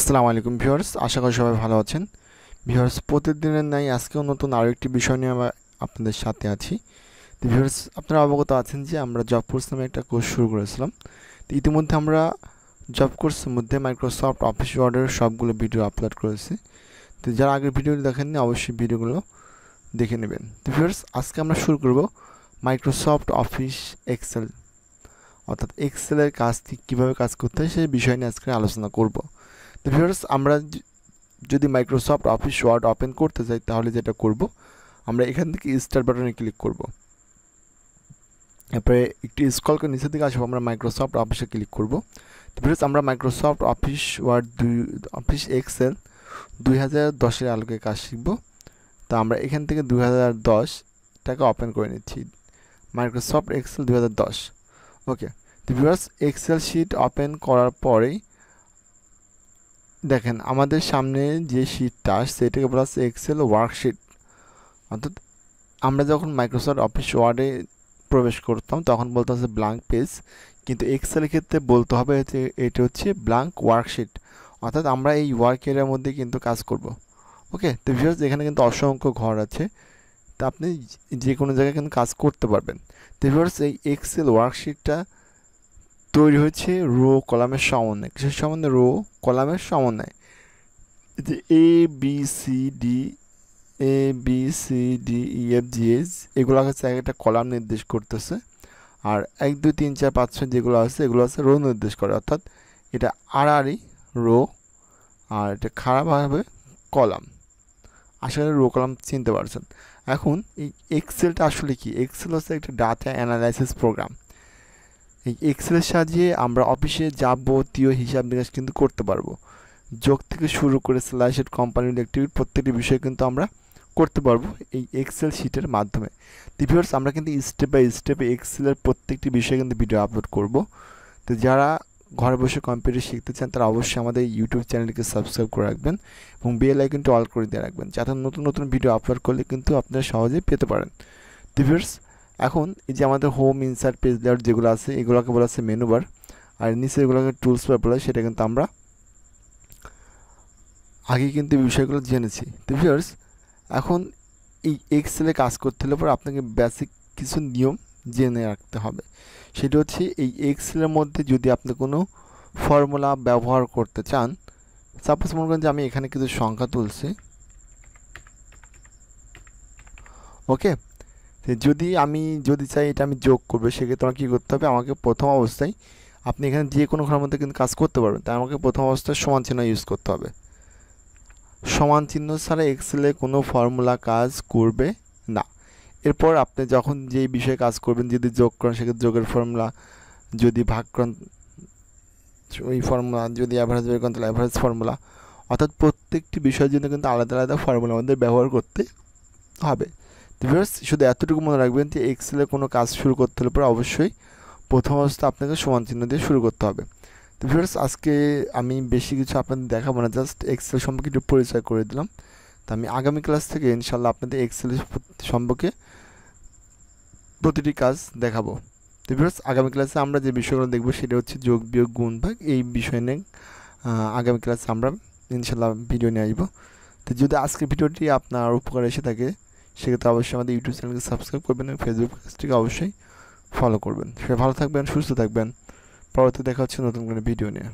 আসসালামু আলাইকুম ভিউয়ার্স, আশা করি সবাই ভালো আছেন। ভিউয়ার্স, প্রতিদিনের ন্যায় আজকেও নতুন আরও একটি বিষয় নিয়ে আমরা আপনাদের সাথে আছি। তো ভিউয়ার্স, আপনারা অবগত আছেন যে আমরা জব কোর্স নামে একটা কোর্স শুরু করেছিলাম। তো ইতিমধ্যে আমরা জব কোর্সের মধ্যে মাইক্রোসফট অফিস ওয়ার্ডের সবগুলো ভিডিও আপলোড করেছি। তো যারা আগের ভিডিওটি দেখেননি অবশ্যই ভিডিওগুলো দেখে নেবেন। তো ভিউয়ার্স, আজকে আমরা শুরু করব মাইক্রোসফট অফিস এক্সেল, অর্থাৎ এক্সেলের কাজ কীভাবে কাজ করতে হয় সেই বিষয় নিয়ে আজকে আলোচনা করব। তো ভিউয়ার্স, আমরা যদি মাইক্রোসফট অফিস ওয়ার্ড ওপেন করতে চাই তাহলে যেটা করব, আমরা এখান থেকে স্টার্ট বাটনে ক্লিক করব। এরপরে একটু স্ক্রল করে নিচের দিকে আসবো, আমরা মাইক্রোসফট অফিসে ক্লিক করব। তো ভিউয়ার্স, আমরা Microsoft office word office excel 2010-এর আলোকে কাজ শিখব। তো আমরা এখান থেকে 2010টাকে ওপেন করে নিচ্ছি, মাইক্রোসফট এক্সেল 2010। ওকে। তো ভিউয়ার্স, এক্সেল শিট ওপেন করার পরেই দেখেন আমাদের সামনে যে শিটটা আসছে এটাকে বলা হচ্ছে এক্সেল ওয়ার্কশিট। অর্থাৎ আমরা যখন মাইক্রোসফট অফিস ওয়ার্ডে প্রবেশ করতাম তখন বলতে হচ্ছে ব্ল্যাঙ্ক পেজ, কিন্তু এক্সেলের ক্ষেত্রে বলতে হবে যে এটা হচ্ছে ব্ল্যাঙ্ক ওয়ার্কশিট। অর্থাৎ আমরা এই ওয়ার্ক এরিয়ার মধ্যে কিন্তু কাজ করব। ওকে। তো ভিউয়ার্স, এখানে কিন্তু অসংখ্য ঘর আছে, তা আপনি যে কোনো জায়গায় কিন্তু কাজ করতে পারবেন। তো ভিউয়ার্স, এই এক্সেল ওয়ার্কশিটটা তৈরি হয়েছে রো কলামের সমন্বয়ে। কিসের সমন্বয়ে? রো কলামের সমন্বয়ে। যে A B C D E F G H এগুলো হচ্ছে একটা কলাম নির্দেশ করতেছে, আর 1 2 3 4 5 6 যেগুলো আছে এগুলো আছে রো নির্দেশ করে। অর্থাৎ এটা আড়াআড়ি রো আর এটা খারাপভাবে কলাম। আশা করি রো কলাম চিনতে পারছেন। এখন এই এক্সেলটা আসলে কি? এক্সেল হচ্ছে একটা ডাটা অ্যানালাইসিস প্রোগ্রাম। এই এক্সেলের সাহায্যে আমরা অফিসে যাবতীয় হিসাব নিকাশ কিন্তু করতে পারবো। যোগ থেকে শুরু করে স্ল্যাশের কোম্পানির অ্যাক্টিভিটি প্রত্যেকটি বিষয় কিন্তু আমরা করতে পারবো এই এক্সেল শিটের মাধ্যমে। ভিউয়ার্স, আমরা কিন্তু স্টেপ বাই স্টেপে এক্সেলের প্রত্যেকটি বিষয়ে কিন্তু ভিডিও আপলোড করব। তো যারা ঘরে বসে কম্পিউটার শিখতে চান তারা অবশ্যই আমাদের ইউটিউব চ্যানেলকে সাবস্ক্রাইব করে রাখবেন এবং বেল আইকনটি অল করে দিয়ে রাখবেন, যাতে নতুন নতুন ভিডিও আপলোড করলে কিন্তু আপনারা সহজেই পেতে পারেন। ভিউয়ার্স, এখন এই যে আমাদের হোম, ইনসার্ট, পেজ লেআউট যেগুলো আছে এগুলোকে বলা আছে মেনু বার, আর নিচে এগুলোকে টুলস বার বলা হয়, সেটা কিন্তু আমরা আগে কিন্তু এই বিষয়গুলো জেনেছি। তো ভিউয়ার্স, এখন এই এক্সেলে কাজ করতে হলে পরে আপনাকে বেসিক কিছু নিয়ম জেনে রাখতে হবে। সেটা হচ্ছে এই এক্সেলের মধ্যে যদি আপনি কোনো ফর্মুলা ব্যবহার করতে চান, সাপোজ মনে করেন যে আমি এখানে কিছু সংখ্যা তুলছি। ওকে। যদি চাই এটা আমি যোগ করবো, সেক্ষেত্রে আমার কী করতে হবে? আমাকে প্রথম অবস্থায়, আপনি এখানে যে কোনো ঘরের মধ্যে কিন্তু কাজ করতে পারবেন, তাই আমাকে প্রথম অবস্থায় সমান চিহ্ন ইউজ করতে হবে। সমান চিহ্ন ছাড়া এক্সেলে কোনো ফর্মুলা কাজ করবে না। এরপর আপনি যখন যেই বিষয়ে কাজ করবেন, যদি যোগ করেন সেক্ষেত্রে যোগের ফর্মুলা, যদি ভাগ করেন ওই ফর্মুলা, যদি অ্যাভারেজ বের করেন তাহলে অ্যাভারেজ ফর্মুলা। অর্থাৎ প্রত্যেকটি বিষয়ের জন্য কিন্তু আলাদা আলাদা ফর্মুলা আমাদের ব্যবহার করতে হবে। তো ভিউয়ার্স, শুধু এতটুকু মনে রাখবেন যে এক্সেলে কোনো কাজ শুরু করতে হলে পরে অবশ্যই প্রথম অবস্থা আপনাকে সমান চিহ্ন দিয়ে শুরু করতে হবে। তো ভিউয়ার্স, আজকে আমি বেশি কিছু আপনাদের দেখাবো না, জাস্ট এক্সেল সম্পর্কে একটু পরিচয় করে দিলাম। তো আমি আগামী ক্লাস থেকে ইনশাল্লাহ আপনাদের এক্সেল সম্পর্কে প্রতিটি কাজ দেখাবো। তো ভিউয়ার্স, আগামী ক্লাসে আমরা যে বিষয়গুলো দেখবো সেটা হচ্ছে যোগ, বিয়োগ, গুণ, ভাগ, এই বিষয় নিয়ে আগামী ক্লাসে আমরা ইনশাল্লাহ ভিডিও নিয়ে আসবো। তো যদি আজকের ভিডিওটি আপনার উপকার এসে থাকে সেক্ষেত্রে অবশ্যই আমাদের ইউটিউব চ্যানেলকে সাবস্ক্রাইব করবেন এবং ফেসবুক পেজটিকে অবশ্যই ফলো করবেন। সবাই ভালো থাকবেন, সুস্থ থাকবেন। পরবর্তী দেখা হচ্ছে নতুন কোনো ভিডিও নিয়ে।